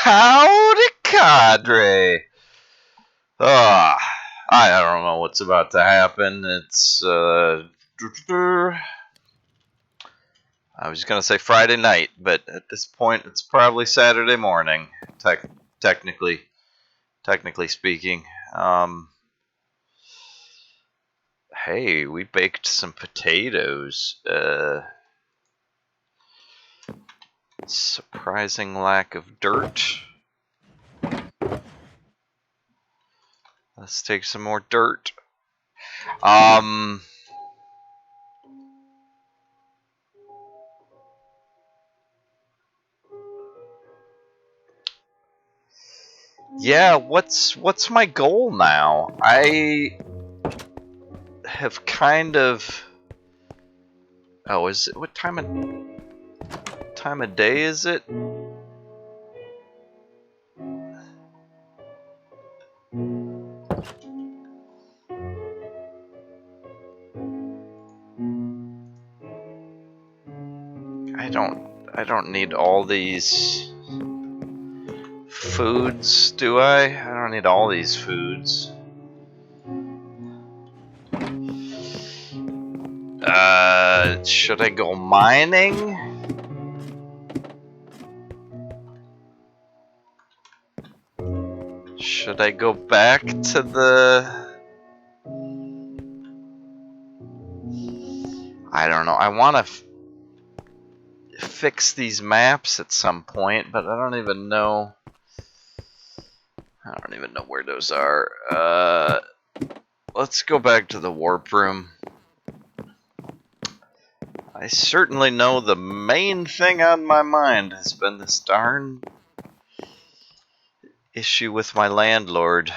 Howdy, cadre. I don't know what's about to happen. It's, I was going to say Friday night, but at this point, it's probably Saturday morning, technically speaking. Hey, we baked some potatoes. Surprising lack of dirt. Let's take some more dirt. Yeah, what's my goal now? I have kind of... Oh, is it... What time of day is it? I don't need all these foods, do I? I don't need all these foods. Should I go mining? Should I go back to the... I don't know. I want to fix these maps at some point, but I don't even know. I don't even know where those are. Let's go back to the warp room. I certainly know the main thing on my mind has been this darn issue with my landlord.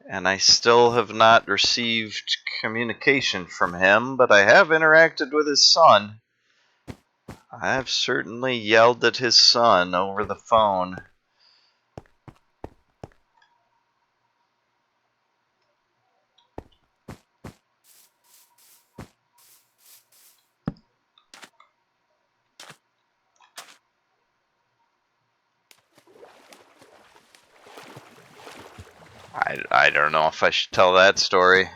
And I still have not received communication from him, but I have interacted with his son. I have certainly yelled at his son over the phone. I don't know if I should tell that story.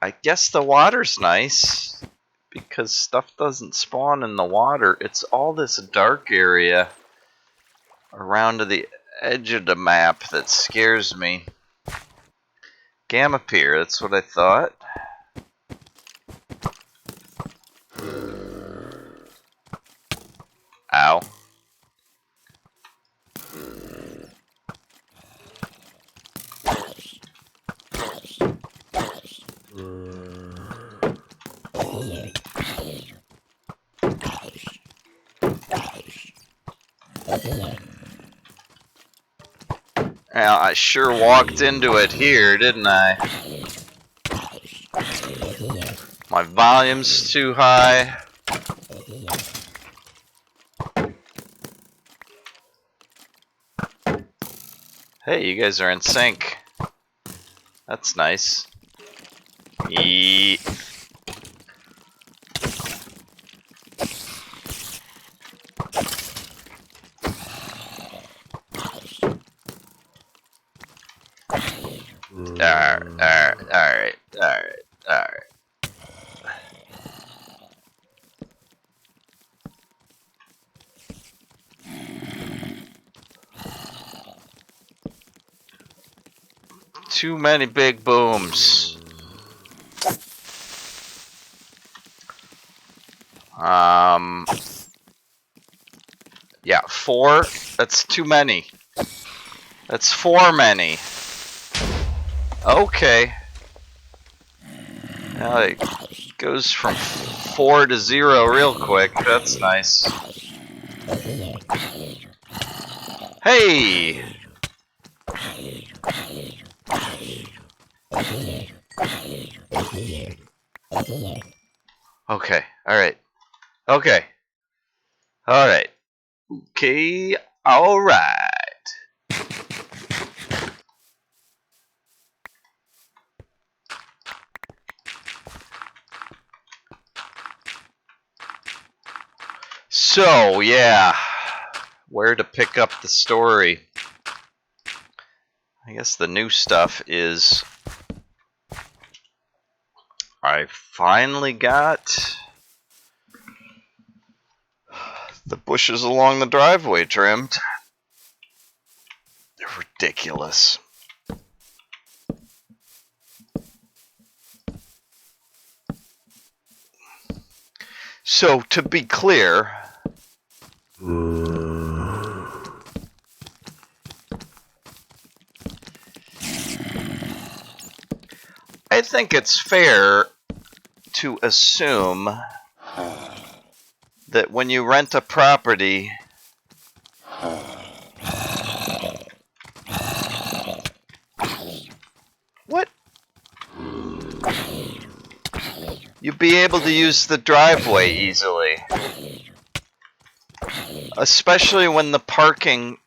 I guess the water's nice, because stuff doesn't spawn in the water. It's all this dark area around to the edge of the map that scares me. Gamma Pier, that's what I thought. Ow. Well, I sure walked into it here, didn't I? My volume's too high. Hey, you guys are in sync. That's nice. Yeet. Alright. Too many big booms. Yeah, 4. That's too many. That's 4 many. Okay. Now it goes from 4 to 0 real quick. That's nice. Hey! Okay, alright. Okay. Alright. Okay, alright. So, yeah, where to pick up the story. I guess the new stuff is I finally got the bushes along the driveway trimmed. They're ridiculous. So, to be clear, I think it's fair to assume that when you rent a property, what? You'd be able to use the driveway easily. Especially when the parking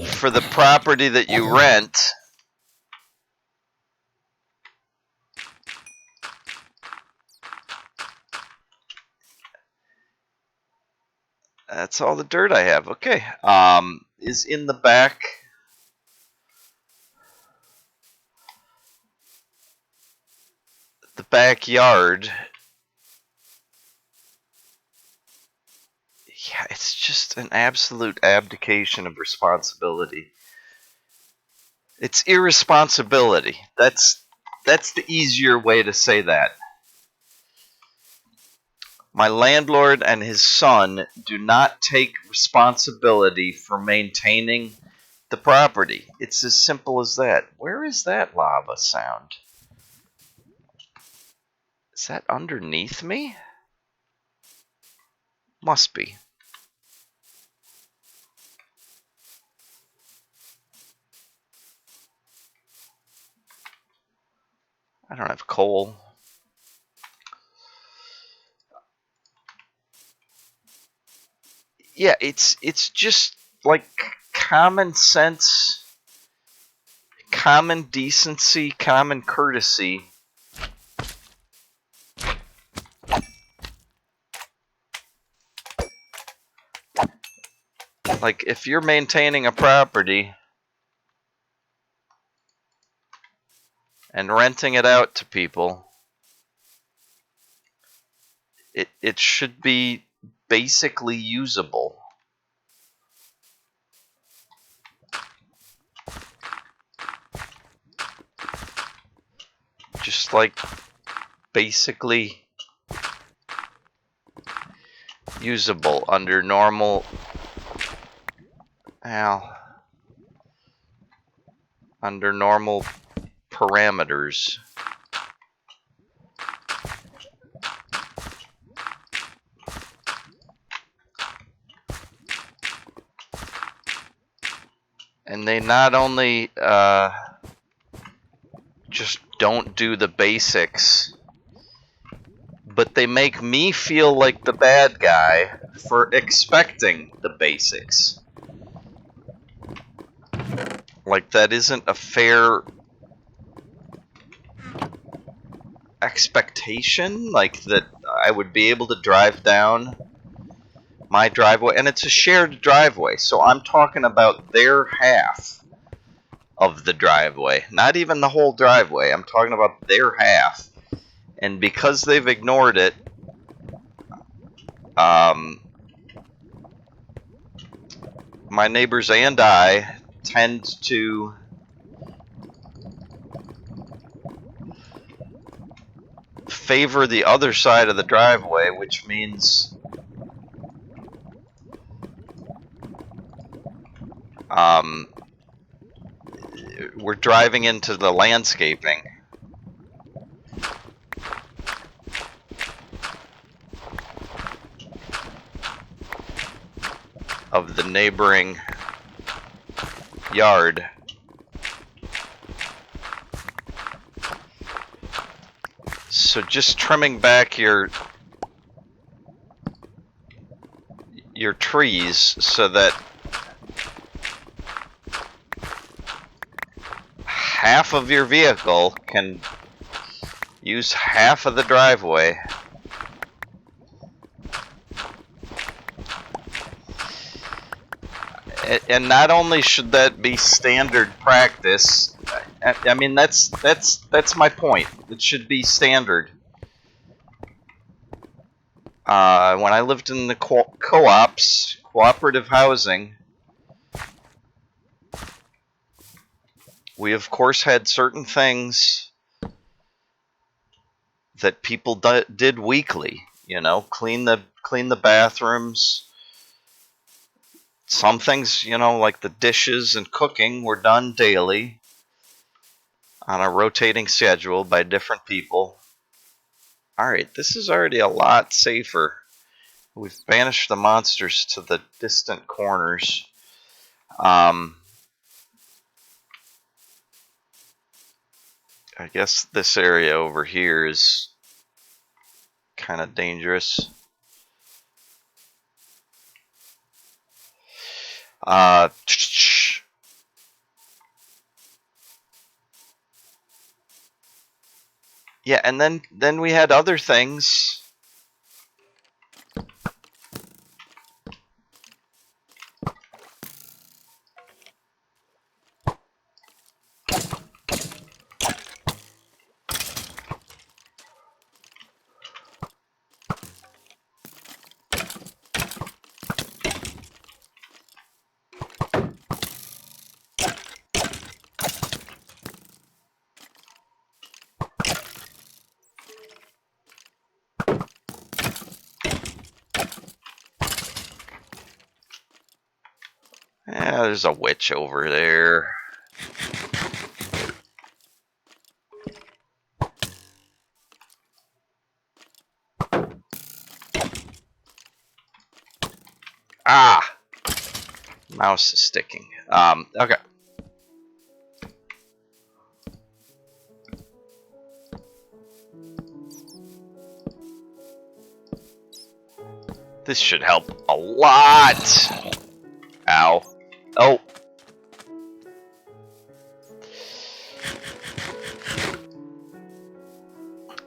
for the property that you rent that's all the dirt I have. Okay. Is in the back. The backyard. Yeah, it's just an absolute abdication of responsibility. It's irresponsibility. That's the easier way to say that. My landlord and his son do not take responsibility for maintaining the property. It's as simple as that. Where is that lava sound? Is that underneath me? Must be. I don't have coal. Yeah, it's just like common sense, common decency, common courtesy. Like, if you're maintaining a property and renting it out to people, it should be basically usable. Just like basically usable under normal under normal parameters. And they not only just don't do the basics, but they make me feel like the bad guy for expecting the basics. Like, that isn't a fair expectation. Like, that I would be able to drive down my driveway, and it's a shared driveway, so I'm talking about their half of the driveway, not even the whole driveway. I'm talking about their half, and because they've ignored it, my neighbors and I tend to favor the other side of the driveway, which means we're driving into the landscaping of the neighboring yard. So just trimming back your trees so that half of your vehicle can use half of the driveway. And not only should that be standard practice, I mean that's my point. It should be standard. When I lived in the co-ops, cooperative housing, we of course had certain things that people did weekly. You know, clean the bathrooms. Some things, you know, like the dishes and cooking, were done daily on a rotating schedule by different people. Alright, this is already a lot safer. We've banished the monsters to the distant corners. I guess this area over here is kind of dangerous. Yeah, and then we had other things. Yeah, there's a witch over there. Ah! Mouse is sticking. Okay. This should help a lot. Ow. Oh.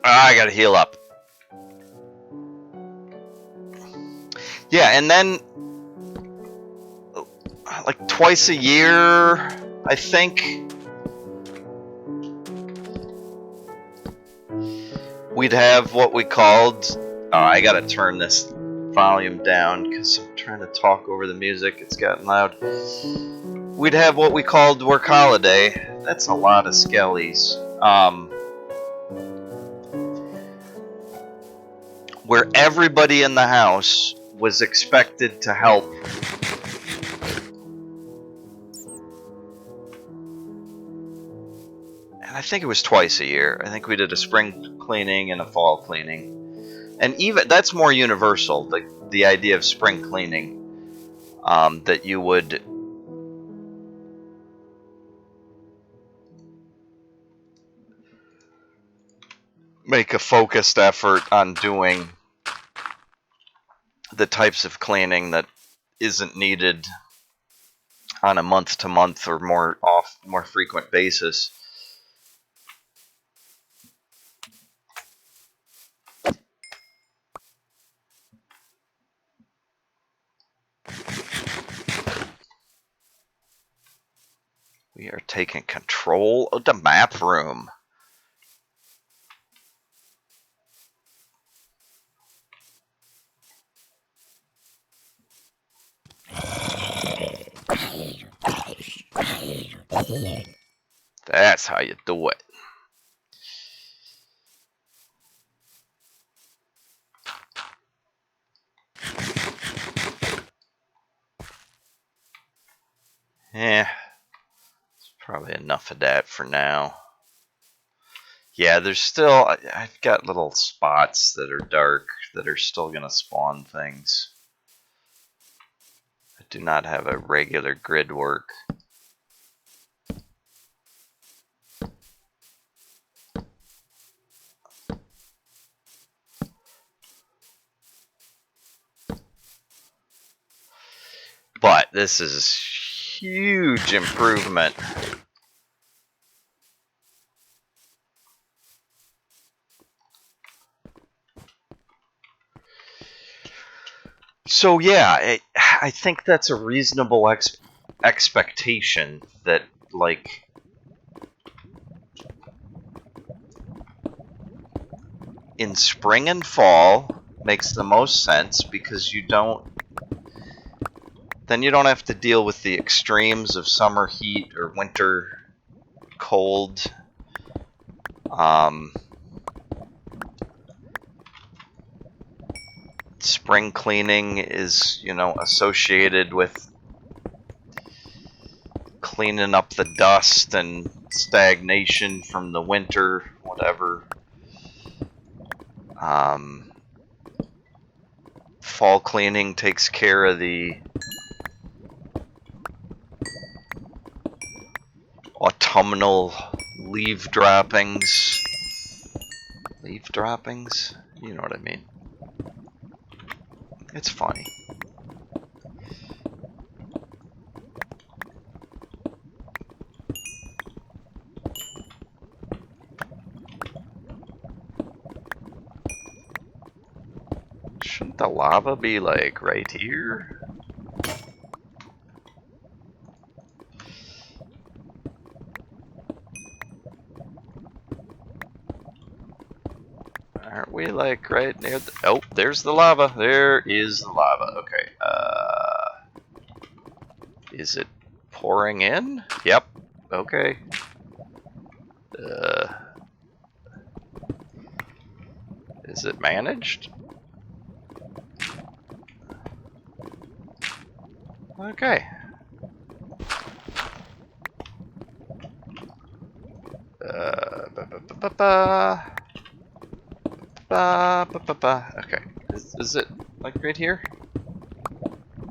I gotta heal up. Yeah, and then like twice a year, I think, we'd have what we called... Oh, I gotta turn this volume down because I'm trying to talk over the music. It's gotten loud. We'd have what we called Work Holiday. That's a lot of skellies. Where everybody in the house was expected to help. And I think it was twice a year. I think we did a spring cleaning and a fall cleaning. And even that's more universal, the idea of spring cleaning, that you would make a focused effort on doing the types of cleaning that isn't needed on a month-to-month or more frequent basis. We are taking control of the map room. That's how you do it. Yeah, it's probably enough of that for now. Yeah, there's still... I've got little spots that are dark that are still going to spawn things. I do not have a regular grid work. But this is huge improvement. So yeah, I think that's a reasonable expectation that, like, in spring and fall makes the most sense because then you don't have to deal with the extremes of summer heat or winter cold. Spring cleaning is, associated with cleaning up the dust and stagnation from the winter, whatever. Fall cleaning takes care of the autumnal leaf droppings. Leaf droppings? You know what I mean. It's funny. Shouldn't the lava be, like, right here? Aren't we, like, right near the... Oh, there's the lava. There is the lava. Okay. Is it pouring in? Yep. Okay. Is it managed? Okay. Okay. Is it, like, right here?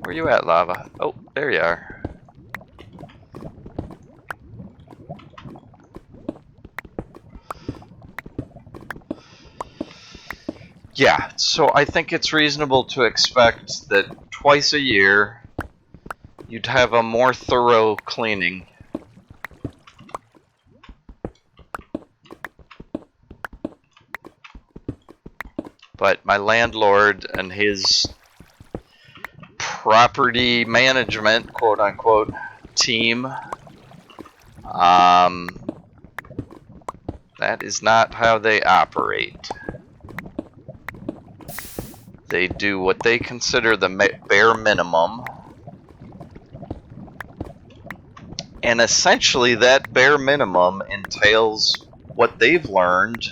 Where you at, lava? Oh, there you are. Yeah, so I think it's reasonable to expect that twice a year you'd have a more thorough cleaning. But my landlord and his property management, quote-unquote, team, that is not how they operate. They do what they consider the bare minimum. And essentially that bare minimum entails what they've learned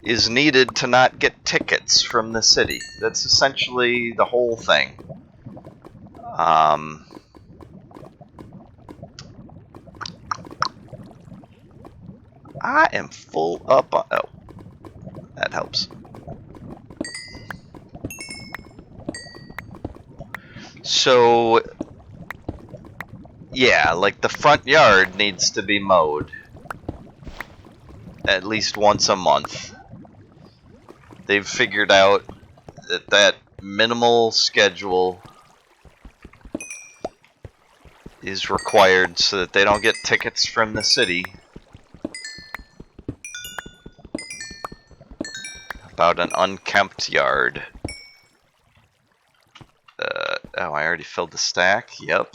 is needed to not get tickets from the city. That's essentially the whole thing. I am full up on... Oh, that helps. So, yeah, like the front yard needs to be mowed at least once a month. They've figured out that minimal schedule is required so that they don't get tickets from the city about an unkempt yard. Oh, I already filled the stack. Yep.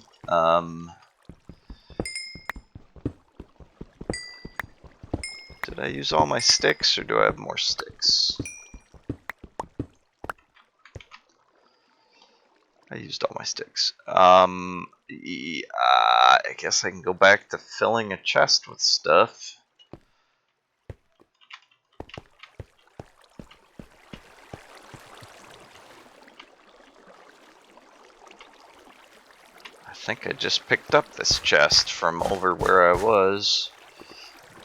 Did I use all my sticks, or do I have more sticks? I used all my sticks. Yeah, I guess I can go back to filling a chest with stuff. I think I just picked up this chest from over where I was.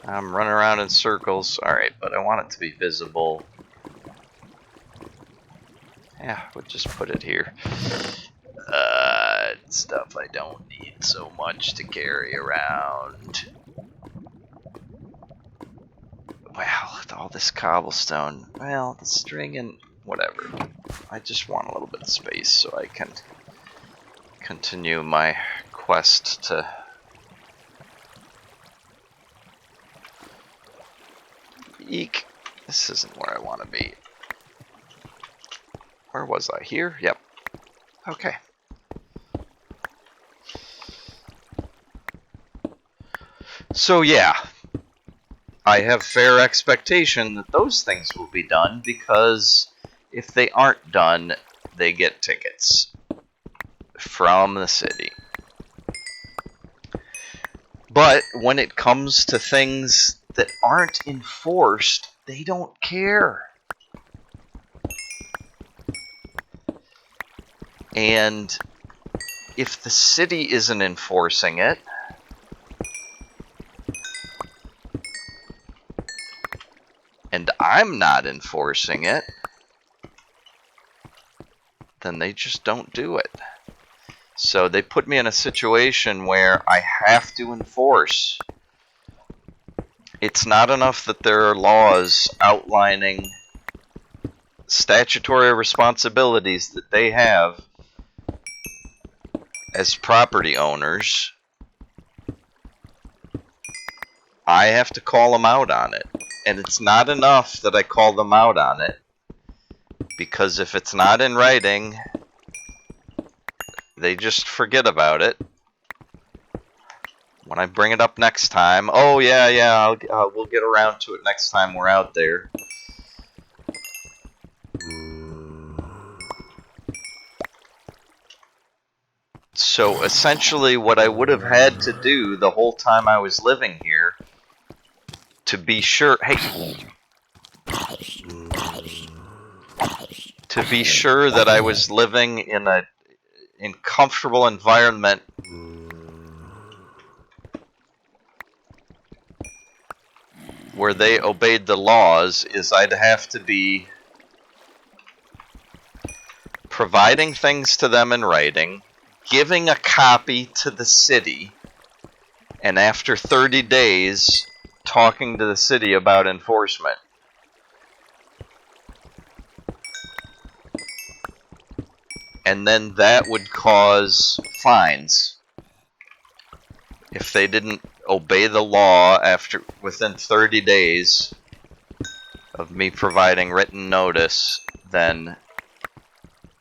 I'm running around in circles. Alright, but I want it to be visible. Yeah, we'll just put it here. Stuff I don't need so much to carry around. Wow, with all this cobblestone. Well, the string and whatever. I just want a little bit of space so I can continue my quest to... Eek. This isn't where I want to be. Where was I? Here? Yep. Okay. So yeah, I have fair expectation that those things will be done, because if they aren't done, they get tickets from the city. But when it comes to things that aren't enforced, they don't care. And if the city isn't enforcing it, and I'm not enforcing it, then they just don't do it. So they put me in a situation where I have to enforce. It's not enough that there are laws outlining statutory responsibilities that they have as property owners. I have to call them out on it. And it's not enough that I call them out on it, because if it's not in writing, they just forget about it. When I bring it up next time, oh yeah, we'll get around to it next time we're out there. So essentially what I would have had to do the whole time I was living here, to be sure, to be sure that I was living in a comfortable environment where they obeyed the laws, is I'd have to be providing things to them in writing, giving a copy to the city, and after 30 days, talking to the city about enforcement. And then that would cause fines. If they didn't obey the law within 30 days of me providing written notice, then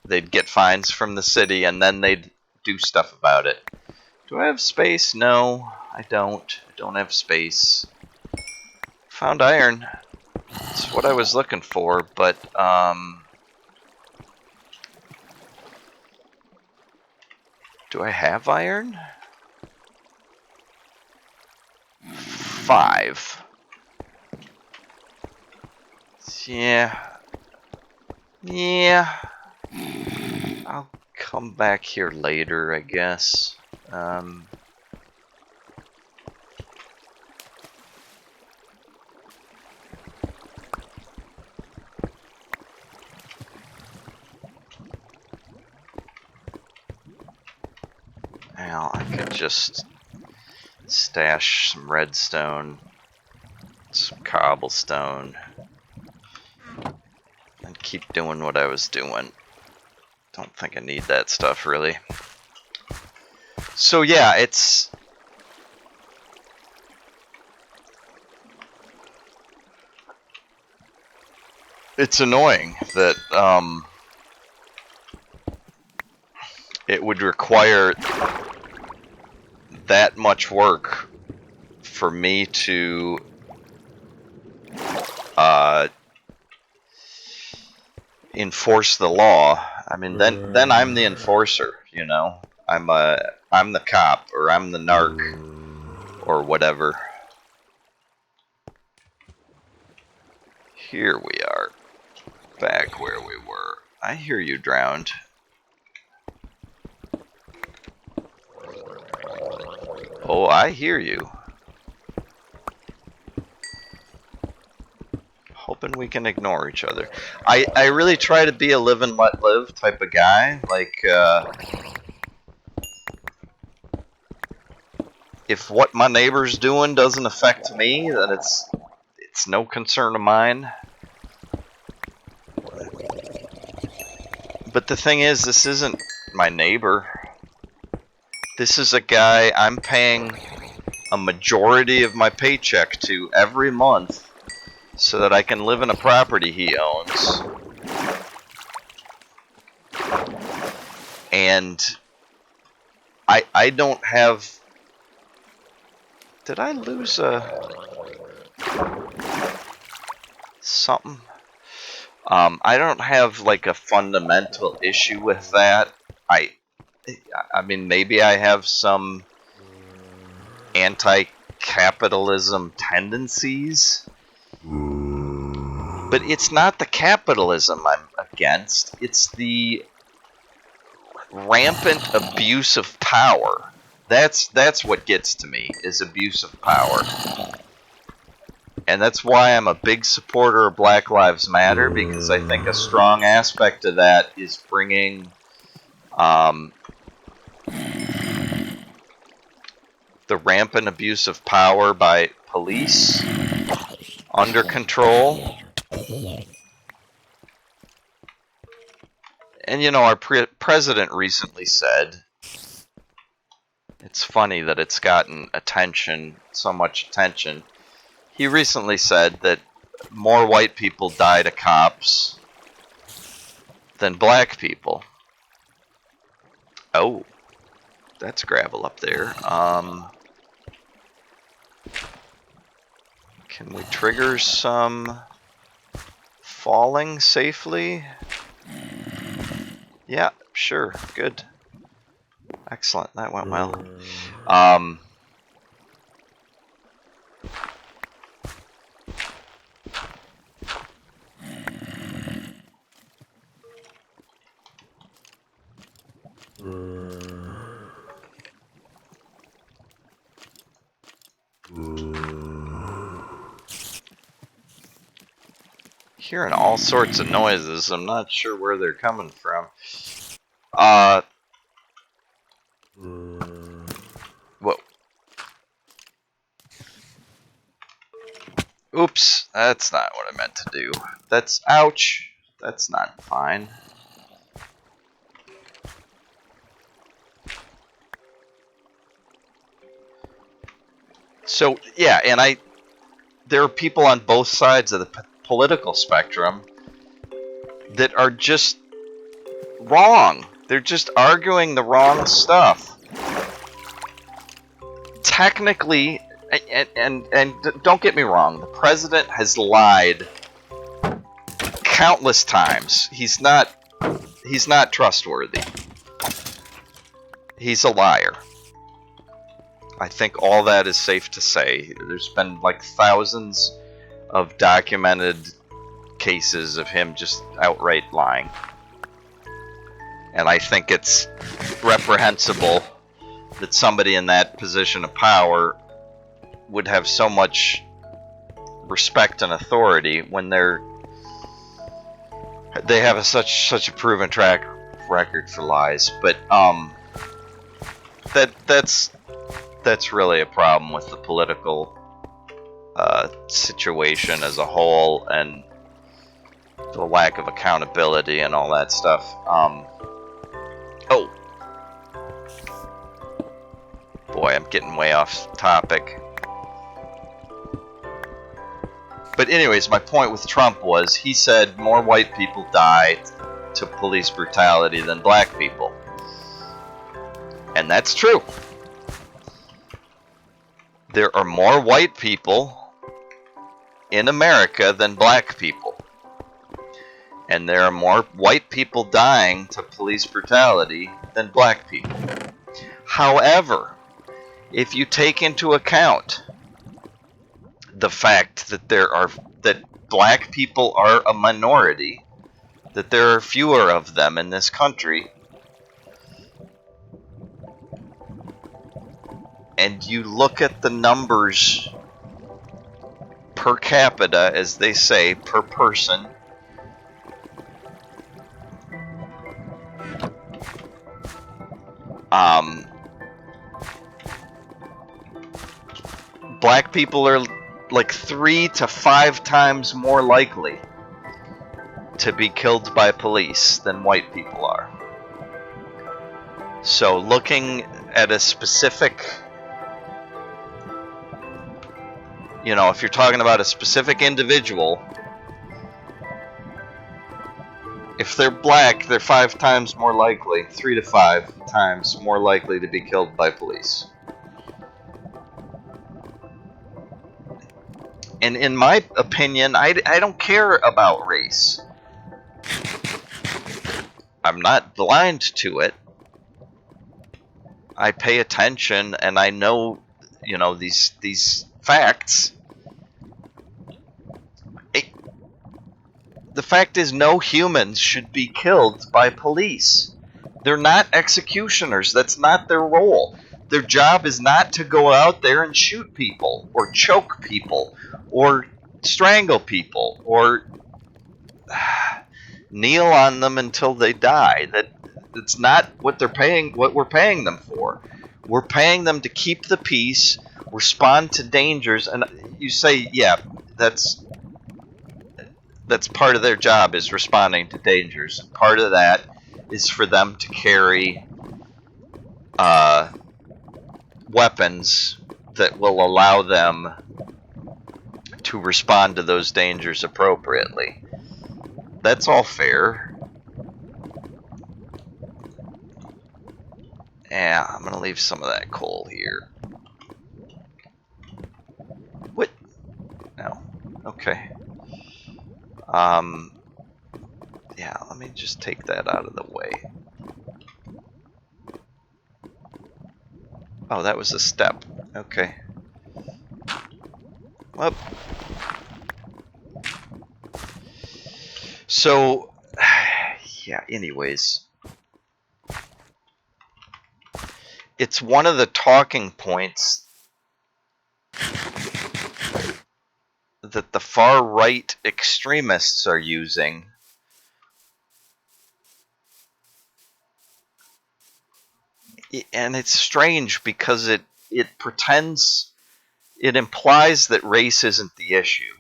they'd get fines from the city, and then they'd do stuff about it. Do I have space? No, I don't. I don't have space. Found iron. That's what I was looking for, but do I have iron? 5. Yeah. I'll come back here later, I guess. Well, I could just stash some redstone, some cobblestone, and keep doing what I was doing. Don't think I need that stuff, really. So yeah, it's annoying that it would require that much work for me to enforce the law. I mean, then I'm the enforcer, you know. I'm the cop, or I'm the narc, or whatever. Here we are, back where we were. I hear you, drowned. Oh, I hear you. Hoping we can ignore each other. I really try to be a live and let live type of guy. Like, if what my neighbor's doing doesn't affect me, then it's no concern of mine. But the thing is, this isn't my neighbor. This is a guy I'm paying a majority of my paycheck to every month so that I can live in a property he owns. And I don't have Did I lose something? I don't have like a fundamental issue with that. I mean, maybe I have some anti-capitalism tendencies, but it's not the capitalism I'm against. It's the rampant abuse of power. That's what gets to me, is abuse of power. And that's why I'm a big supporter of Black Lives Matter, because I think a strong aspect of that is bringing the rampant abuse of power by police under control. And you know, our president recently said, it's funny that it's gotten attention, so much attention. He recently said that more white people die to cops than black people. Oh, that's gravel up there. Can we trigger some falling safely? Yeah, sure, good. Excellent, that went well. Hearing all sorts of noises. I'm not sure where they're coming from. Whoa. Oops, that's not what I meant to do. That's, ouch. That's not fine. So, yeah, and there are people on both sides of the political spectrum that are just wrong. They're just arguing the wrong stuff. Technically, and don't get me wrong, the president has lied countless times. He's not trustworthy. He's a liar. I think all that is safe to say. There's been like thousands of documented cases of him just outright lying. And I think it's reprehensible that somebody in that position of power would have so much respect and authority when they have such a proven track record for lies. But that's really a problem with the political situation as a whole, and the lack of accountability and all that stuff. Oh boy, I'm getting way off topic. But anyways, my point with Trump was, he said more white people die to police brutality than black people. And that's true. There are more white people in America than black people. And there are more white people dying to police brutality than black people. However, if you take into account the fact that that black people are a minority, that there are fewer of them in this country, and you look at the numbers per capita, as they say, per person, black people are like 3 to 5 times more likely to be killed by police than white people are. So looking at a specific, you know, if you're talking about a specific individual, if they're black, they're 5 times more likely, 3 to 5 times more likely to be killed by police. And in my opinion, I don't care about race. I'm not blind to it. I pay attention and I know, these facts. The fact is, no humans should be killed by police. They're not executioners. That's not their role. Their job is not to go out there and shoot people or choke people or strangle people or kneel on them until they die. That's not what we're paying them for. We're paying them to keep the peace, respond to dangers, and you say, yeah, that's part of their job, is responding to dangers. Part of that is for them to carry weapons that will allow them to respond to those dangers appropriately. That's all fair. Yeah, I'm gonna leave some of that coal here. What? No. Okay. Yeah, let me just take that out of the way. Oh, that was a step. Okay. Well. So, yeah, anyways. It's one of the talking points that the far-right extremists are using and it's strange because it implies that race isn't the issue,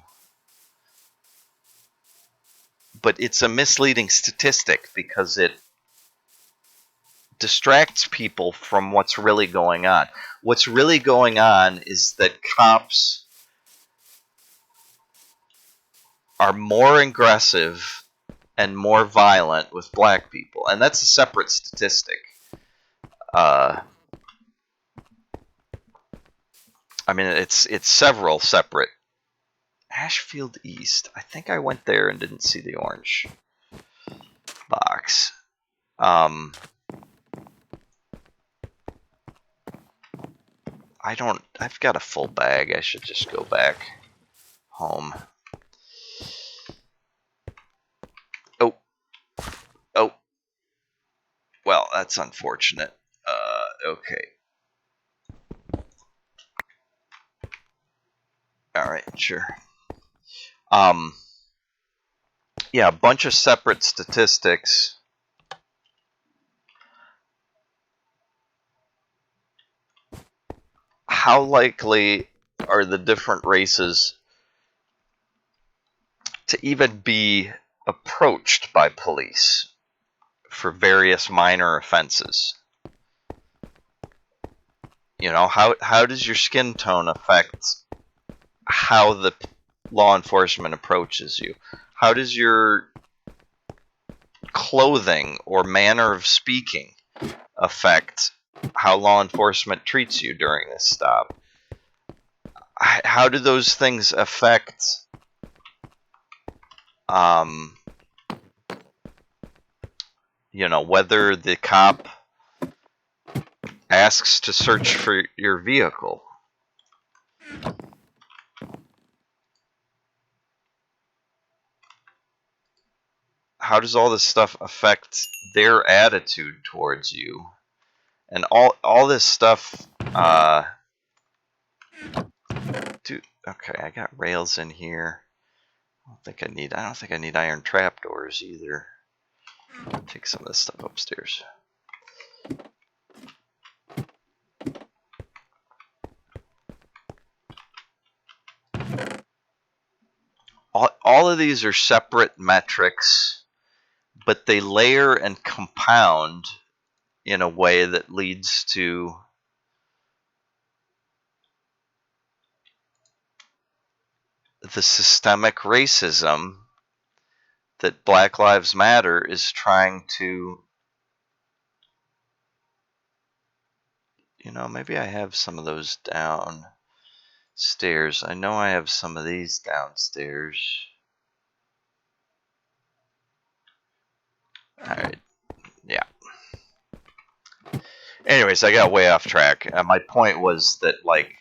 but it's a misleading statistic because it distracts people from what's really going on. What's really going on is that cops are more aggressive and more violent with black people, and that's a separate statistic. I mean, it's several separate. Ashfield East. I think I went there and didn't see the orange box. I've got a full bag. I should just go back home. Oh. Well, that's unfortunate. Okay. Alright, sure. Yeah, a bunch of separate statistics. How likely are the different races to even be approached by police for various minor offenses? How does your skin tone affect how the law enforcement approaches you? How does your clothing or manner of speaking affect how law enforcement treats you during this stop? How do those things affect whether the cop asks to search for your vehicle? How does all this stuff affect their attitude towards you? And all this stuff, dude, okay, I got rails in here. I don't think I need iron trapdoors either. Take some of this stuff upstairs. All of these are separate metrics, but they layer and compound in a way that leads to the systemic racism that Black Lives Matter is trying to, maybe I have some of those down. Stairs. I know I have some of these downstairs. Alright. Yeah. Anyways, I got way off track. My point was that, like,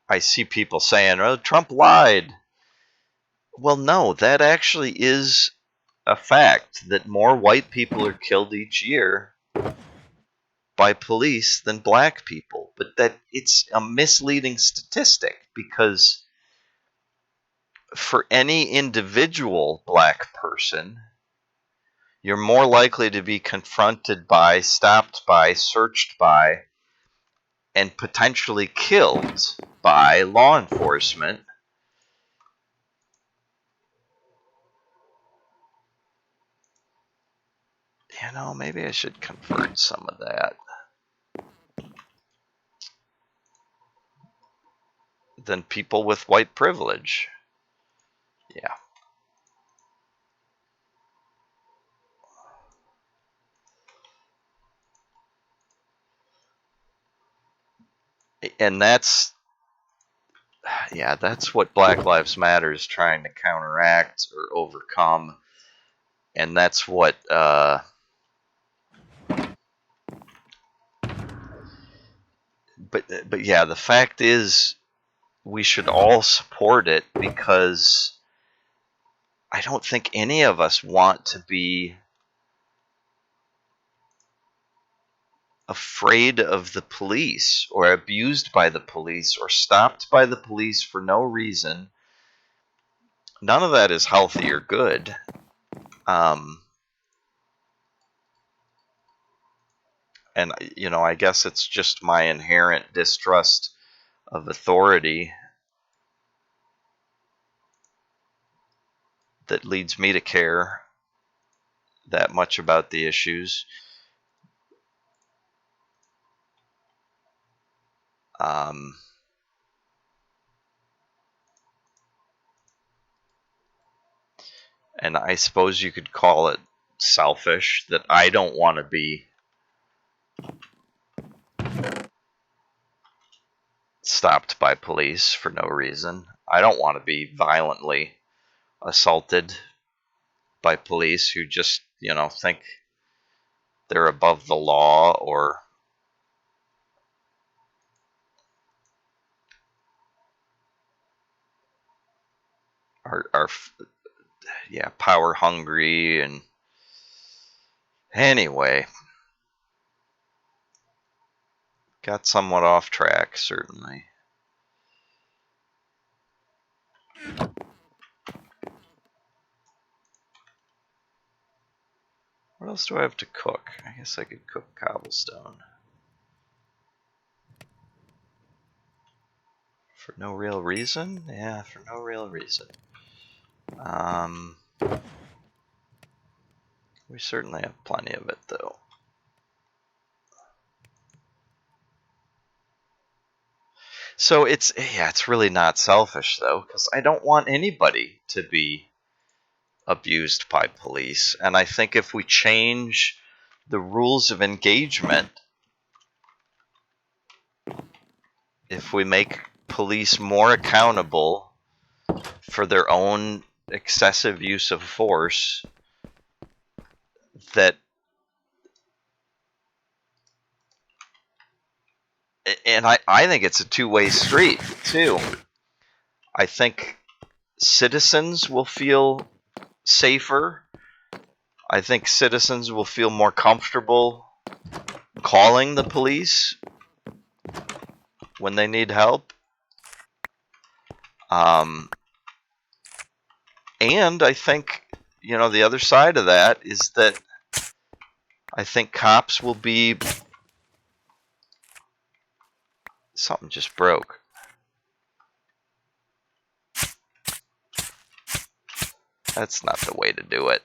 I see people saying, oh, Trump lied. Well, no, that actually is a fact, that more white people are killed each year by police than black people. But that it's a misleading statistic, because for any individual black person, you're more likely to be confronted by, stopped by, searched by, and potentially killed by law enforcement. You know, maybe I should convert some of that. Than people with white privilege. Yeah. And that's what Black Lives Matter is trying to counteract or overcome. And that's what but yeah, the fact is we should all support it, because I don't think any of us want to be afraid of the police, or abused by the police, or stopped by the police for no reason. None of that is healthy or good. And, you know, I guess it's just my inherent distrust of authority that leads me to care that much about the issues. And I suppose you could call it selfish, that I don't want to be stopped by police for no reason. I don't want to be violently assaulted by police who just, you know, think they're above the law, or are power hungry. And anyway, got somewhat off track, certainly. What else do I have to cook? I guess I could cook cobblestone. For no real reason? Yeah, for no real reason. We certainly have plenty of it, though. So it's really not selfish, though, because I don't want anybody to be abused by police. And I think if we change the rules of engagement, if we make police more accountable for their own excessive use of force, that, and I think it's a two-way street, too. I think citizens will feel safer. I think citizens will feel more comfortable calling the police when they need help. And I think, you know, the other side of that is that I think cops will be... Something just broke. That's not the way to do it.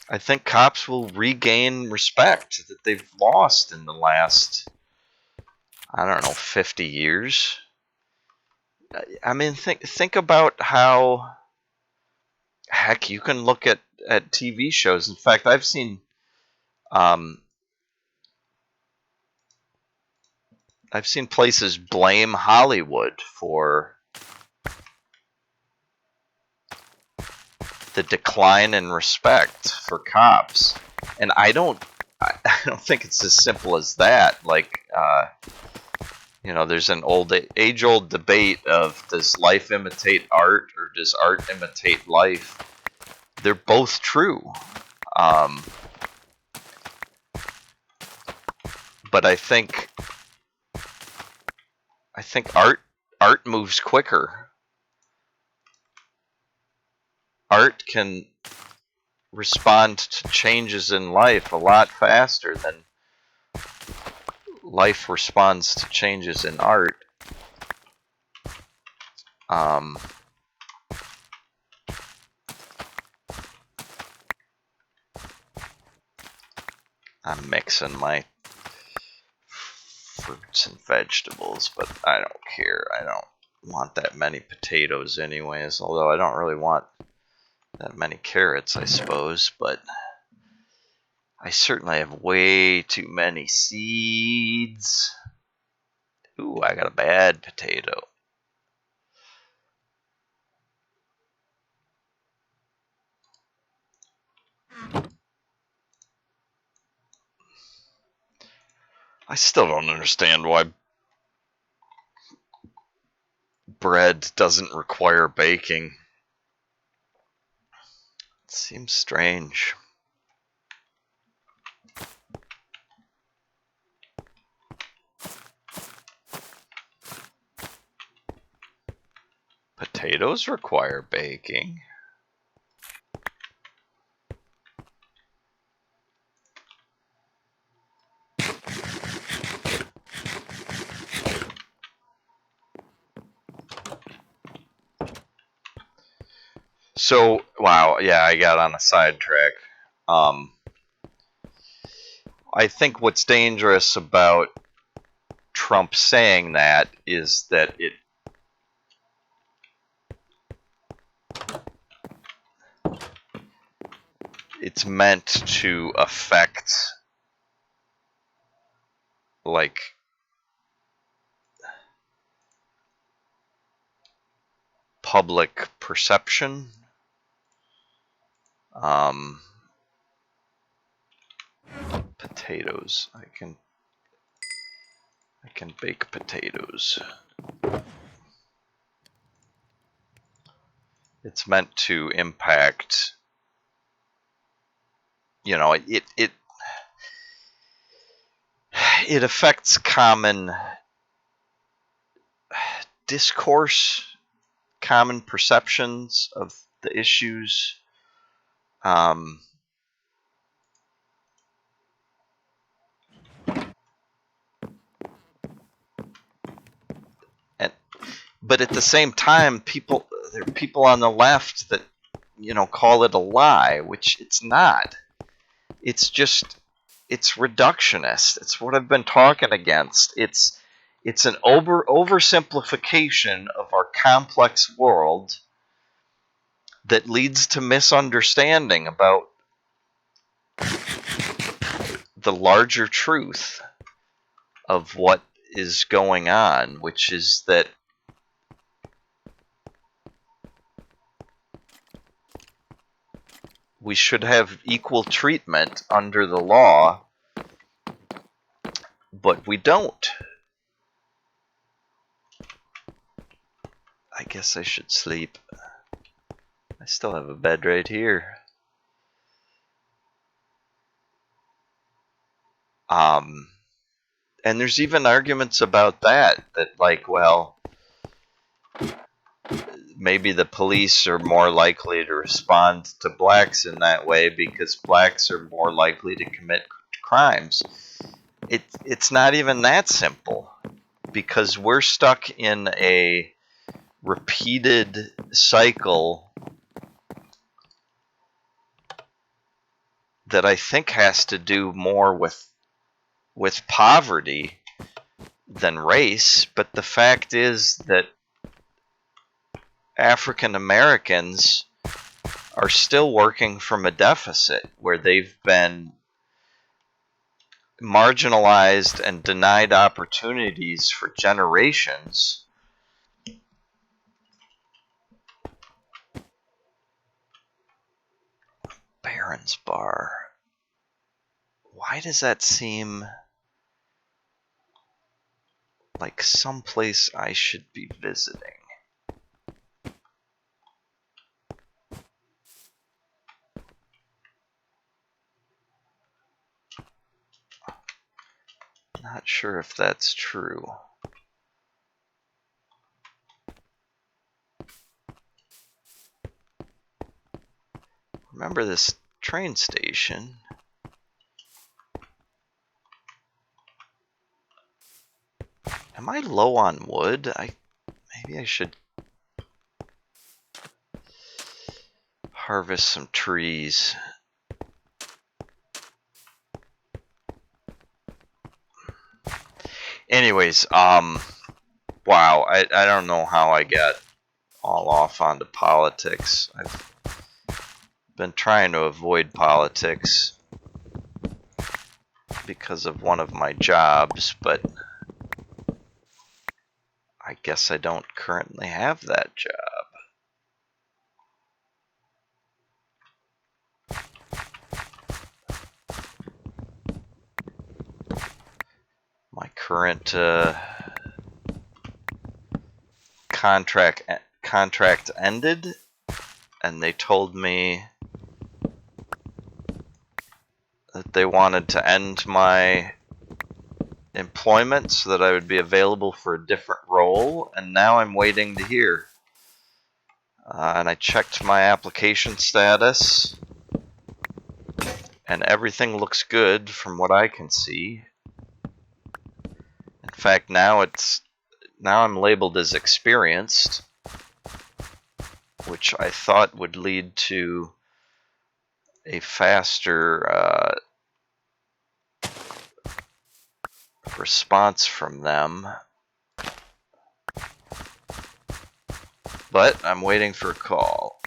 I think cops will regain respect that they've lost in the last, I don't know, 50 years. I mean, think about how, heck, you can look at TV shows. In fact, I've seen I've seen places blame Hollywood for the decline in respect for cops, and I don't think it's as simple as that. Like, there's an age-old debate of, does life imitate art or does art imitate life? They're both true. But I think art moves quicker. Art can respond to changes in life a lot faster than life responds to changes in art. I'm mixing my fruits and vegetables, but I don't care. I don't want that many potatoes anyways, although I don't really want that many carrots, I suppose, but I certainly have way too many seeds. Ooh, I got a bad potato. I still don't understand why bread doesn't require baking. It seems strange. Potatoes require baking. So, wow, yeah, I got on a sidetrack. I think what's dangerous about Trump saying that is that it's meant to affect, like, public perception. Potatoes. I can bake potatoes. It's meant to impact, it affects common discourse, common perceptions of the issues. But at the same time, there are people on the left that, call it a lie, which it's not. It's reductionist. It's what I've been talking against. It's an oversimplification of our complex world that leads to misunderstanding about the larger truth of what is going on, which is that we should have equal treatment under the law, but we don't. I guess I should sleep. I still have a bed right here. And there's even arguments about that like, well, maybe the police are more likely to respond to blacks in that way because blacks are more likely to commit crimes. It's not even that simple, because we're stuck in a repeated cycle that I think has to do more with poverty than race. But the fact is that African Americans are still working from a deficit where they've been marginalized and denied opportunities for generations. Baron's Bar. Why does that seem like someplace I should be visiting? Not sure if that's true. Remember this train station? Am I low on wood? Maybe I should harvest some trees. Anyways, wow, I don't know how I got all off onto politics. I've been trying to avoid politics because of one of my jobs, but I guess I don't currently have that job. My current contract ended, and they told me that they wanted to end my employment so that I would be available for a different role, and now I'm waiting to hear. And I checked my application status, and everything looks good from what I can see. In fact, now I'm labeled as experienced, which I thought would lead to a faster response from them. But I'm waiting for a call.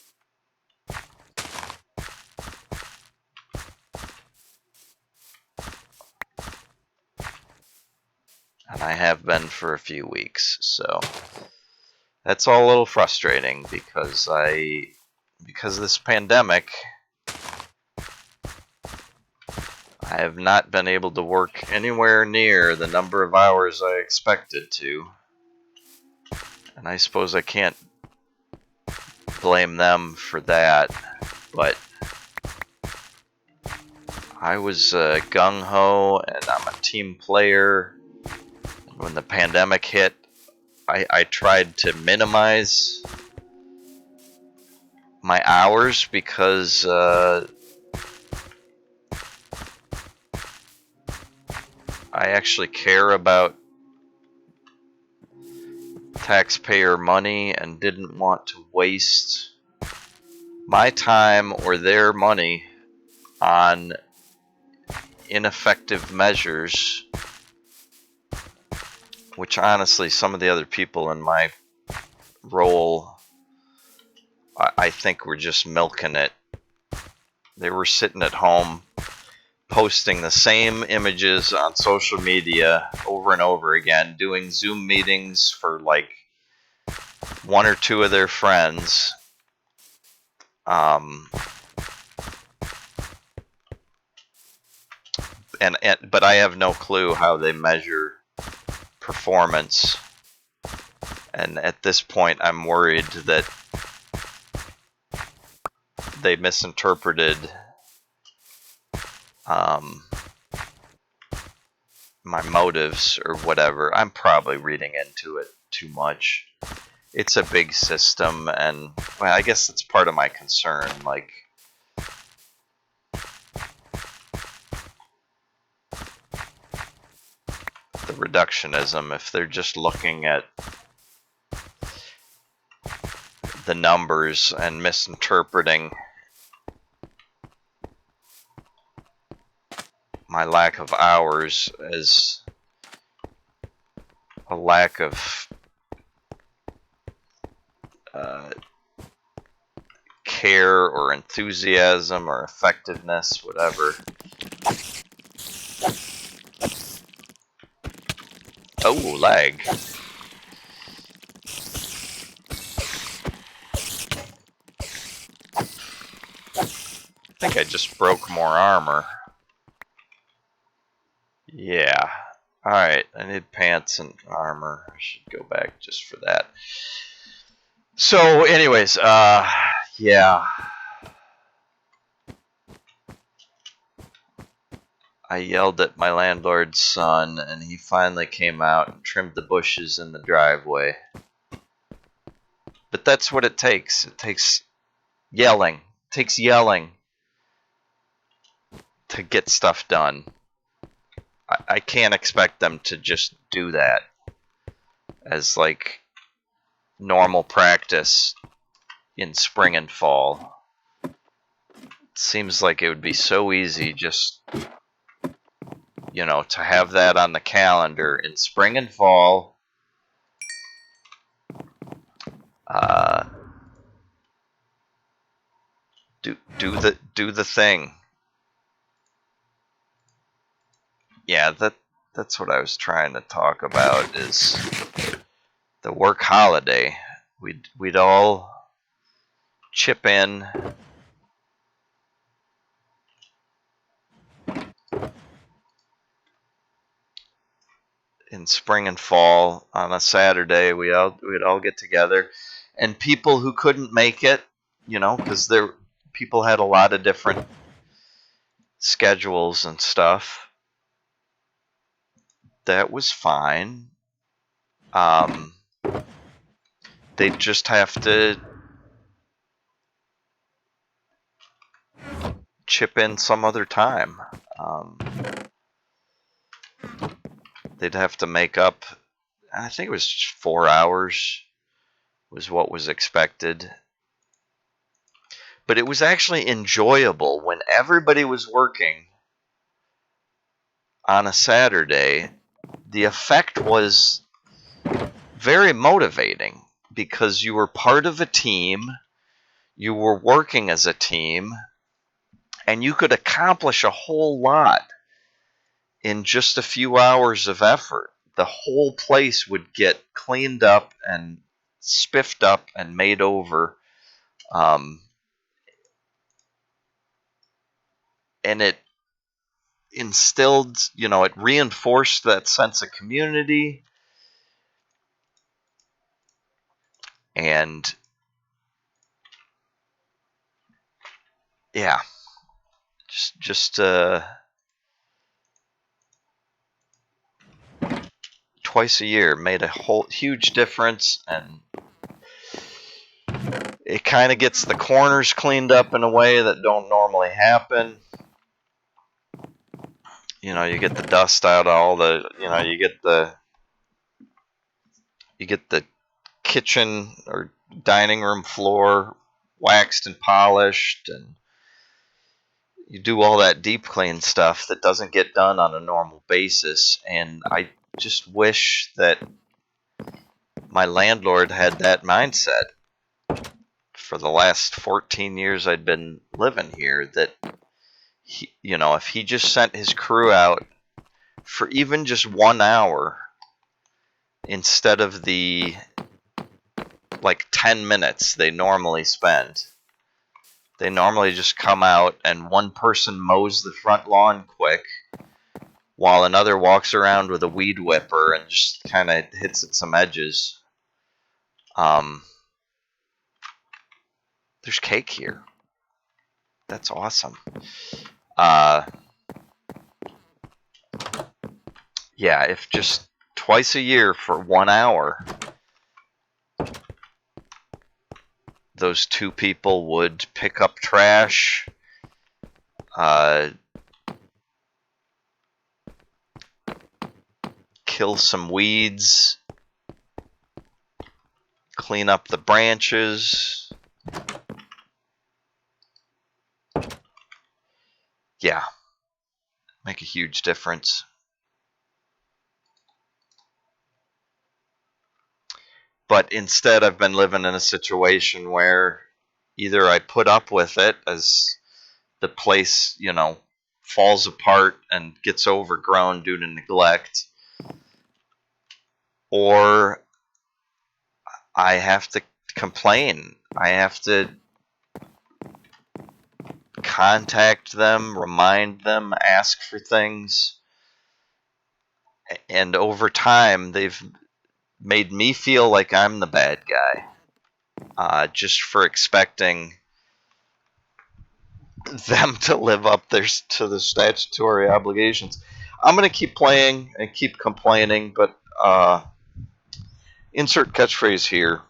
And I have been for a few weeks, so that's all a little frustrating because of this pandemic, I have not been able to work anywhere near the number of hours I expected to. And I suppose I can't blame them for that, but I was gung-ho, and I'm a team player. When the pandemic hit, I tried to minimize my hours because I actually care about taxpayer money and didn't want to waste my time or their money on ineffective measures, which honestly some of the other people in my role, I think, were just milking it. They were sitting at home posting the same images on social media over and over again, doing Zoom meetings for like one or two of their friends. But I have no clue how they measure performance. And at this point, I'm worried that they misinterpreted my motives or whatever. I'm probably reading into it too much. It's a big system, and well, I guess that's part of my concern. Like, the reductionism, if they're just looking at the numbers and misinterpreting my lack of hours as a lack of care or enthusiasm or effectiveness, whatever. Ooh, lag. I think I just broke more armor. Yeah. Alright, I need pants and armor. I should go back just for that. So, anyways, yeah. I yelled at my landlord's son, and he finally came out and trimmed the bushes in the driveway. But that's what it takes. It takes yelling. It takes yelling to get stuff done. I can't expect them to just do that as like normal practice in spring and fall. It seems like it would be so easy just, you know, to have that on the calendar in spring and fall. Do the thing. Yeah, that's what I was trying to talk about, is the work holiday. We'd all chip in. In spring and fall on a Saturday, we'd all get together, and people who couldn't make it, you know, because people had a lot of different schedules and stuff. That was fine. They'd just have to chip in some other time. They'd have to make up. I think it was 4 hours was what was expected. But it was actually enjoyable when everybody was working on a Saturday. The effect was very motivating because you were part of a team, you were working as a team, and you could accomplish a whole lot in just a few hours of effort. The whole place would get cleaned up and spiffed up and made over. And it instilled, you know, it reinforced that sense of community. And yeah, just twice a year made a whole huge difference, and it kind of gets the corners cleaned up in a way that don't normally happen. You know, you get the dust out of all the, you know, you get the kitchen or dining room floor waxed and polished, and you do all that deep clean stuff that doesn't get done on a normal basis. And I just wish that my landlord had that mindset for the last 14 years I'd been living here, that he, you know, if he just sent his crew out for even just 1 hour instead of the like 10 minutes they normally spend. They normally just come out and one person mows the front lawn quick while another walks around with a weed whipper and just kind of hits at some edges. There's cake here. That's awesome. Yeah, if just twice a year for 1 hour, those two people would pick up trash, kill some weeds, clean up the branches. Yeah, make a huge difference. But instead, I've been living in a situation where either I put up with it as the place, you know, falls apart and gets overgrown due to neglect, or I have to complain. I have to contact them, remind them, ask for things. And over time, they've made me feel like I'm the bad guy, just for expecting them to live up to the statutory obligations. I'm going to keep playing and keep complaining, but insert catchphrase here.